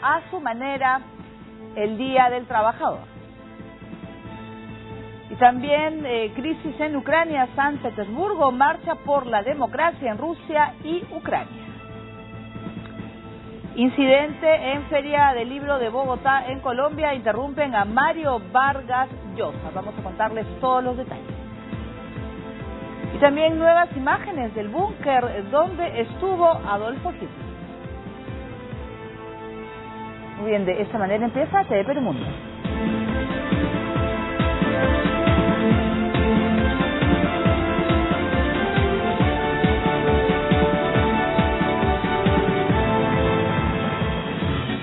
a su manera el Día del Trabajador. Y también crisis en Ucrania, San Petersburgo marcha por la democracia en Rusia y Ucrania. Incidente en Feria del Libro de Bogotá, en Colombia, interrumpen a Mario Vargas Llosa. Vamos a contarles todos los detalles. Y también nuevas imágenes del búnker donde estuvo Adolfo Hitler. Muy bien, de esta manera empieza TV Perú Mundo.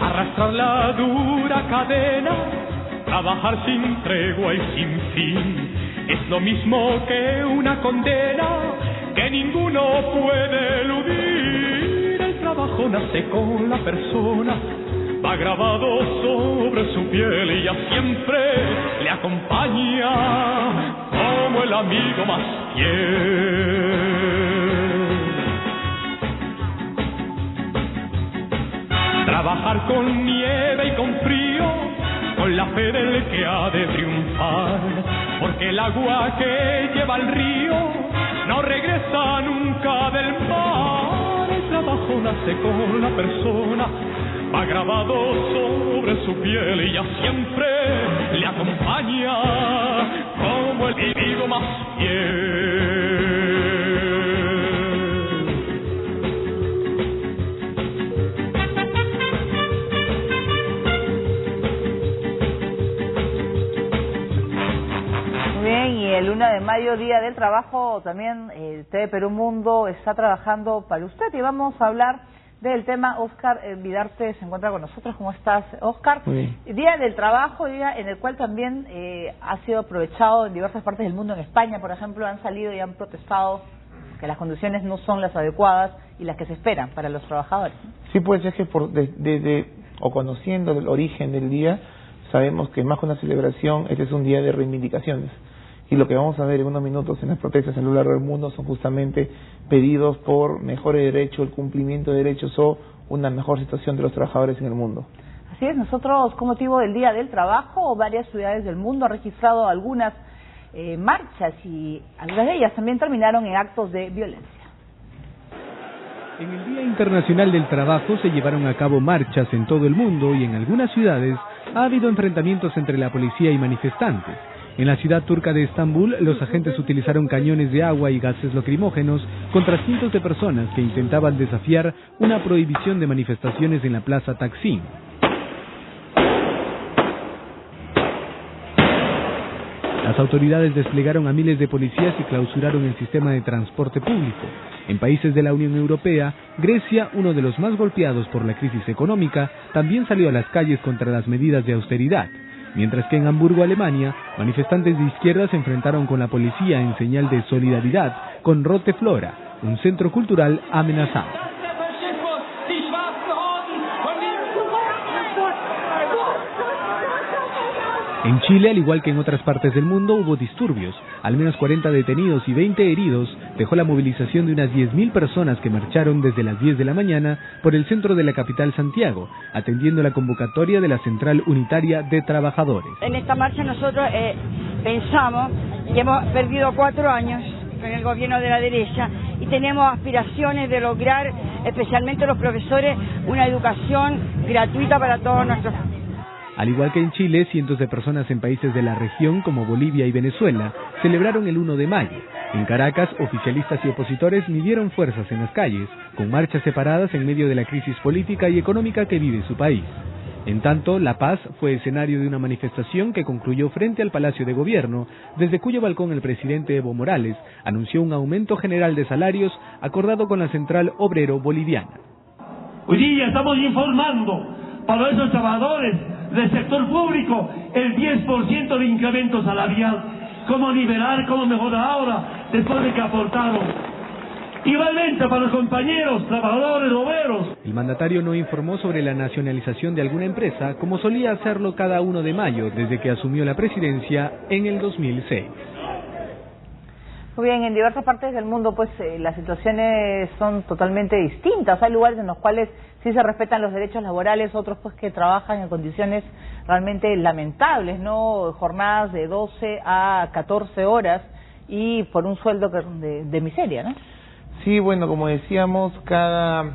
Arrastrar la dura cadena, trabajar sin tregua y sin fin, es lo mismo que una condena que ninguno puede eludir. El trabajo nace con la persona, va grabado sobre su piel y ya siempre le acompaña como el amigo más fiel. Trabajar con nieve y con frío, con la fe del que ha de triunfar, porque el agua que lleva el río no regresa nunca del mar. El trabajo nace con la persona, va grabado sobre su piel y ya siempre le acompaña como el amigo más fiel. Y el 1 de mayo, Día del Trabajo, también TV Perú Mundo está trabajando para usted y vamos a hablar del tema. Óscar Vidarte se encuentra con nosotros. ¿Cómo estás, Óscar? Día del Trabajo, día en el cual también ha sido aprovechado en diversas partes del mundo. En España, por ejemplo, han salido y han protestado que las condiciones no son las adecuadas y las que se esperan para los trabajadores. Sí, pues es que conociendo el origen del día, sabemos que más que una celebración, este es un día de reivindicaciones. Y lo que vamos a ver en unos minutos en las protestas a lo largo del mundo son justamente pedidos por mejores derechos, el cumplimiento de derechos o una mejor situación de los trabajadores en el mundo. Así es, nosotros con motivo del Día del Trabajo, varias ciudades del mundo han registrado algunas marchas y algunas de ellas también terminaron en actos de violencia. En el Día Internacional del Trabajo se llevaron a cabo marchas en todo el mundo y en algunas ciudades ha habido enfrentamientos entre la policía y manifestantes. En la ciudad turca de Estambul, los agentes utilizaron cañones de agua y gases lacrimógenos contra cientos de personas que intentaban desafiar una prohibición de manifestaciones en la plaza Taksim. Las autoridades desplegaron a miles de policías y clausuraron el sistema de transporte público. En países de la Unión Europea, Grecia, uno de los más golpeados por la crisis económica, también salió a las calles contra las medidas de austeridad. Mientras que en Hamburgo, Alemania, manifestantes de izquierda se enfrentaron con la policía en señal de solidaridad con Rote Flora, un centro cultural amenazado. En Chile, al igual que en otras partes del mundo, hubo disturbios. Al menos 40 detenidos y 20 heridos dejó la movilización de unas 10.000 personas que marcharon desde las 10 de la mañana por el centro de la capital Santiago, atendiendo la convocatoria de la Central Unitaria de Trabajadores. En esta marcha nosotros pensamos que hemos perdido 4 años con el gobierno de la derecha y tenemos aspiraciones de lograr, especialmente los profesores, una educación gratuita para todos nuestros. Al igual que en Chile, cientos de personas en países de la región como Bolivia y Venezuela celebraron el 1 de mayo. En Caracas, oficialistas y opositores midieron fuerzas en las calles, con marchas separadas en medio de la crisis política y económica que vive su país. En tanto, La Paz fue escenario de una manifestación que concluyó frente al Palacio de Gobierno, desde cuyo balcón el presidente Evo Morales anunció un aumento general de salarios acordado con la Central Obrero Boliviana. Hoy día estamos informando para esos trabajadores del sector público el 10% de incremento salarial. ¿Cómo liberar, cómo mejorar ahora, después de que aportaron? Igualmente para los compañeros, trabajadores, obreros. El mandatario no informó sobre la nacionalización de alguna empresa, como solía hacerlo cada 1 de mayo, desde que asumió la presidencia en el 2006. Muy bien, en diversas partes del mundo pues las situaciones son totalmente distintas. Hay lugares en los cuales sí se respetan los derechos laborales, otros pues que trabajan en condiciones realmente lamentables, ¿no? Jornadas de 12 a 14 horas y por un sueldo de miseria, ¿no? Sí, bueno, como decíamos, cada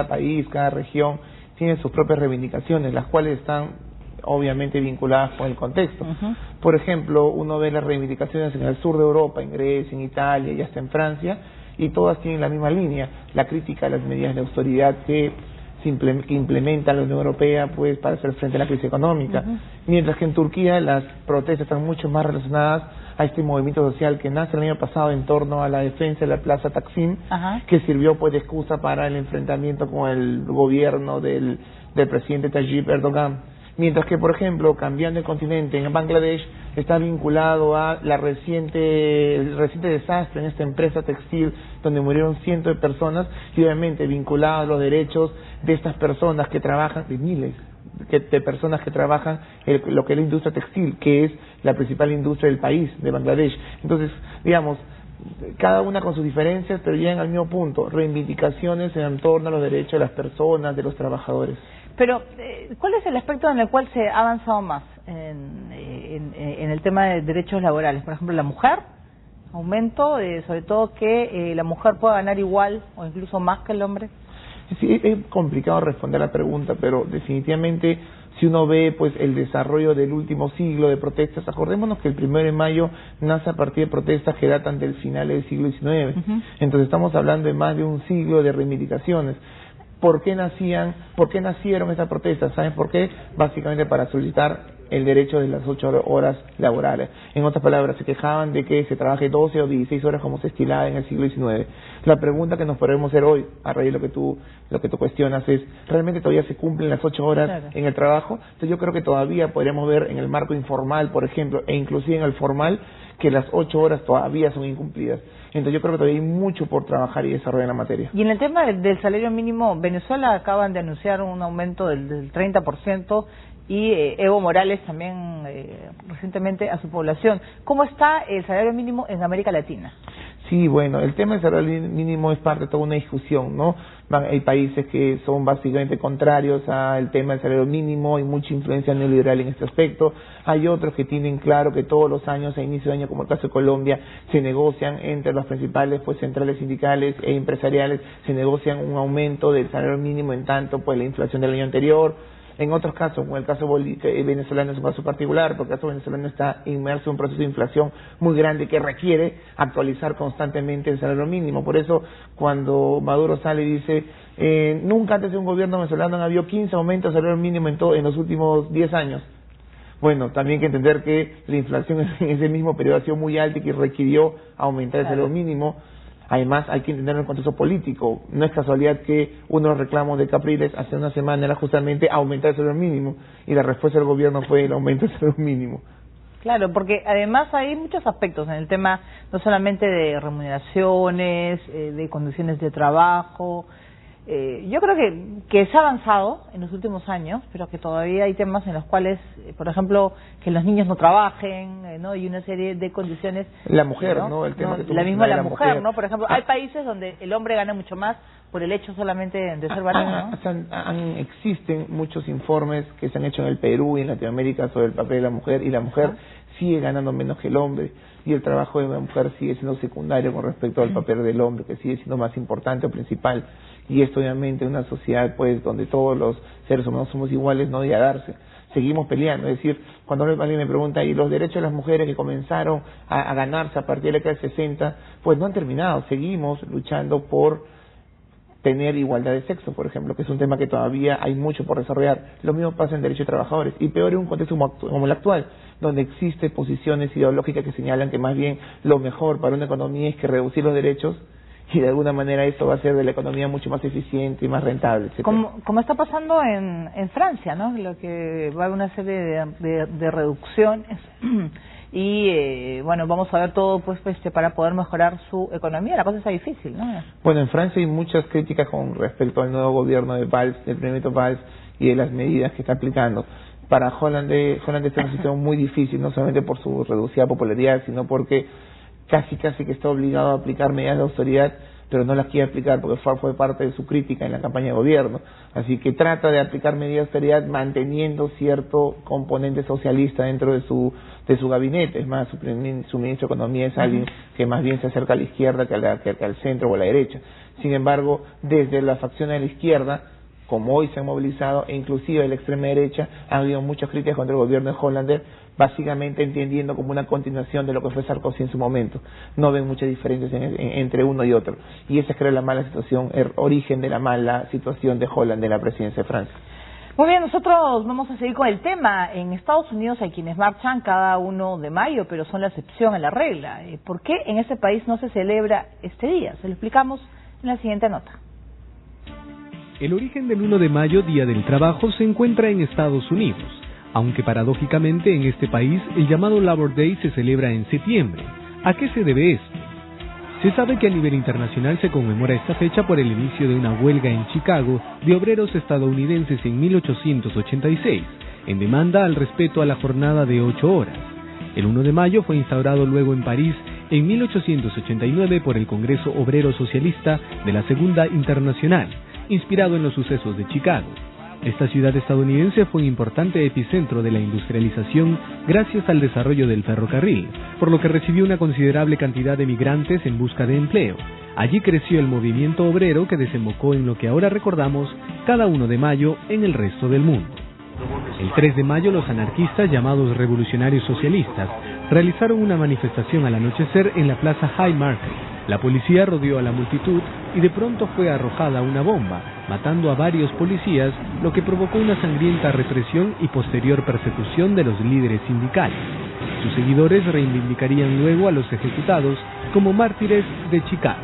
país, cada región tiene sus propias reivindicaciones, las cuales están obviamente vinculadas con el contexto. Por ejemplo, uno ve las reivindicaciones en el sur de Europa, en Grecia, en Italia y hasta en Francia, y todas tienen la misma línea, la crítica a las medidas de austeridad que implementa la Unión Europea pues para hacer frente a la crisis económica. Mientras que en Turquía las protestas están mucho más relacionadas a este movimiento social que nace el año pasado en torno a la defensa de la Plaza Taksim, que sirvió pues de excusa para el enfrentamiento con el gobierno del presidente Tayyip Erdogan. Mientras que, por ejemplo, cambiando de continente, en Bangladesh está vinculado a el reciente desastre en esta empresa textil donde murieron cientos de personas y obviamente vinculado a los derechos de estas personas que trabajan, de miles de personas que trabajan lo que es la industria textil, que es la principal industria del país, de Bangladesh. Entonces, digamos, cada una con sus diferencias, pero llegan al mismo punto, reivindicaciones en torno a los derechos de las personas, de los trabajadores. Pero, ¿cuál es el aspecto en el cual se ha avanzado más en el tema de derechos laborales? Por ejemplo, la mujer, aumento, sobre todo que la mujer pueda ganar igual o incluso más que el hombre. Sí, es complicado responder la pregunta, pero definitivamente si uno ve pues el desarrollo del último siglo de protestas, acordémonos que el 1 de mayo nace a partir de protestas que datan del final del siglo XIX. Entonces estamos hablando de más de un siglo de reivindicaciones. ¿Por qué nacieron estas protestas? ¿Saben por qué? Básicamente para solicitar el derecho de las 8 horas laborales. En otras palabras, se quejaban de que se trabaje 12 o 16 horas como se estilaba en el siglo XIX. La pregunta que nos podemos hacer hoy, a raíz de lo que tú cuestionas, es, ¿realmente todavía se cumplen las 8 horas en el trabajo? Entonces yo creo que todavía podríamos ver en el marco informal, por ejemplo, e inclusive en el formal, que las 8 horas todavía son incumplidas. Entonces yo creo que todavía hay mucho por trabajar y desarrollar en la materia. Y en el tema del salario mínimo, Venezuela acaban de anunciar un aumento del 30% y Evo Morales también recientemente a su población. ¿Cómo está el salario mínimo en América Latina? Sí, bueno, el tema del salario mínimo es parte de toda una discusión, ¿no? Hay países que son básicamente contrarios al tema del salario mínimo, hay mucha influencia neoliberal en este aspecto. Hay otros que tienen claro que todos los años, a inicio de año, como el caso de Colombia, se negocian entre las principales pues centrales sindicales e empresariales, se negocian un aumento del salario mínimo en tanto pues la inflación del año anterior. En otros casos, como el caso venezolano es un caso particular, porque el caso venezolano está inmerso en un proceso de inflación muy grande que requiere actualizar constantemente el salario mínimo. Por eso, cuando Maduro sale y dice, nunca antes de un gobierno venezolano han habido 15 aumentos del salario mínimo en los últimos 10 años. Bueno, también hay que entender que la inflación en ese mismo periodo ha sido muy alta y que requirió aumentar el salario mínimo. Además, hay que entender el contexto político. No es casualidad que uno de los reclamos de Capriles hace una semana era justamente aumentar el salario mínimo, y la respuesta del gobierno fue el aumento del salario mínimo. Claro, porque además hay muchos aspectos en el tema, no solamente de remuneraciones, de condiciones de trabajo. Yo creo que se ha avanzado en los últimos años, pero que todavía hay temas en los cuales, por ejemplo, que los niños no trabajen, ¿no? Y una serie de condiciones. La mujer, ¿no? El tema que tú mencionas, la mujer, ¿no? Por ejemplo, hay países donde el hombre gana mucho más por el hecho solamente de ser varón, ¿no? Existen muchos informes que se han hecho en el Perú y en Latinoamérica sobre el papel de la mujer, y la mujer sigue ganando menos que el hombre, y el trabajo de la mujer sigue siendo secundario con respecto al papel del hombre, que sigue siendo más importante o principal. Y esto obviamente en una sociedad pues donde todos los seres humanos somos iguales no debe darse. Seguimos peleando, es decir, cuando alguien me pregunta, ¿y los derechos de las mujeres que comenzaron a ganarse a partir de la década del 60? Pues no han terminado, seguimos luchando por tener igualdad de sexo, por ejemplo, que es un tema que todavía hay mucho por desarrollar. Lo mismo pasa en derechos de trabajadores, y peor en un contexto como el actual, donde existen posiciones ideológicas que señalan que más bien lo mejor para una economía es que reducir los derechos, y de alguna manera esto va a hacer de la economía mucho más eficiente y más rentable, etc. Como está pasando en Francia, ¿no? Lo que va a haber una serie de reducciones y bueno, vamos a ver todo pues para poder mejorar su economía. La cosa está difícil, ¿no? Bueno, en Francia hay muchas críticas con respecto al nuevo gobierno de Valls, del primer ministro Valls, y de las medidas que está aplicando. Para Hollande está en una situación muy difícil, no solamente por su reducida popularidad, sino porque casi que está obligado a aplicar medidas de austeridad, pero no las quiere aplicar porque fue parte de su crítica en la campaña de gobierno. Así que trata de aplicar medidas de austeridad manteniendo cierto componente socialista dentro de su gabinete. Es más, su ministro de Economía es alguien que más bien se acerca a la izquierda que al centro o a la derecha. Sin embargo, desde la facción de la izquierda, como hoy se han movilizado, e inclusive de la extrema derecha, ha habido muchas críticas contra el gobierno de Hollander, básicamente entendiendo como una continuación de lo que fue Sarkozy en su momento. No ven muchas diferencias entre uno y otro. Y esa es, creo, la mala situación, el origen de la mala situación de Hollander en la presidencia de Francia. Muy bien, nosotros vamos a seguir con el tema. En Estados Unidos hay quienes marchan cada 1 de mayo, pero son la excepción a la regla. ¿Por qué en ese país no se celebra este día? Se lo explicamos en la siguiente nota. El origen del 1 de mayo, Día del Trabajo, se encuentra en Estados Unidos, aunque paradójicamente en este país el llamado Labor Day se celebra en septiembre. ¿A qué se debe esto? Se sabe que a nivel internacional se conmemora esta fecha por el inicio de una huelga en Chicago de obreros estadounidenses en 1886, en demanda al respeto a la jornada de 8 horas. El 1 de mayo fue instaurado luego en París en 1889 por el Congreso Obrero Socialista de la Segunda Internacional, inspirado en los sucesos de Chicago. Esta ciudad estadounidense fue un importante epicentro de la industrialización gracias al desarrollo del ferrocarril, por lo que recibió una considerable cantidad de migrantes en busca de empleo. Allí creció el movimiento obrero que desembocó en lo que ahora recordamos cada 1 de mayo en el resto del mundo. El 3 de mayo los anarquistas, llamados revolucionarios socialistas, realizaron una manifestación al anochecer en la plaza High Market. La policía rodeó a la multitud y de pronto fue arrojada una bomba, matando a varios policías, lo que provocó una sangrienta represión y posterior persecución de los líderes sindicales. Sus seguidores reivindicarían luego a los ejecutados como mártires de Chicago.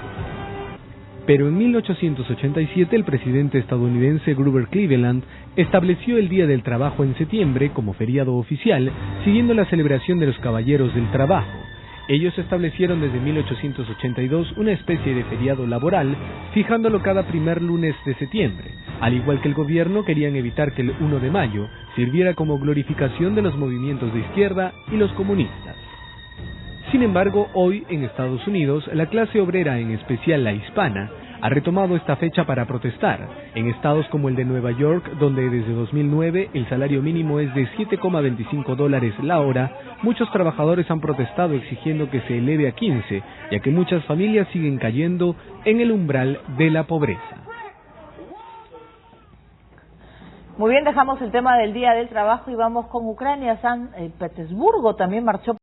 Pero en 1887 el presidente estadounidense Grover Cleveland estableció el Día del Trabajo en septiembre como feriado oficial, siguiendo la celebración de los Caballeros del Trabajo. Ellos establecieron desde 1882 una especie de feriado laboral, fijándolo cada primer lunes de septiembre. Al igual que el gobierno, querían evitar que el 1 de mayo sirviera como glorificación de los movimientos de izquierda y los comunistas. Sin embargo, hoy en Estados Unidos, la clase obrera, en especial la hispana, ha retomado esta fecha para protestar. En estados como el de Nueva York, donde desde 2009 el salario mínimo es de $7,25 la hora, muchos trabajadores han protestado exigiendo que se eleve a 15, ya que muchas familias siguen cayendo en el umbral de la pobreza. Muy bien, dejamos el tema del Día del Trabajo y vamos con Ucrania. San Petersburgo también marchó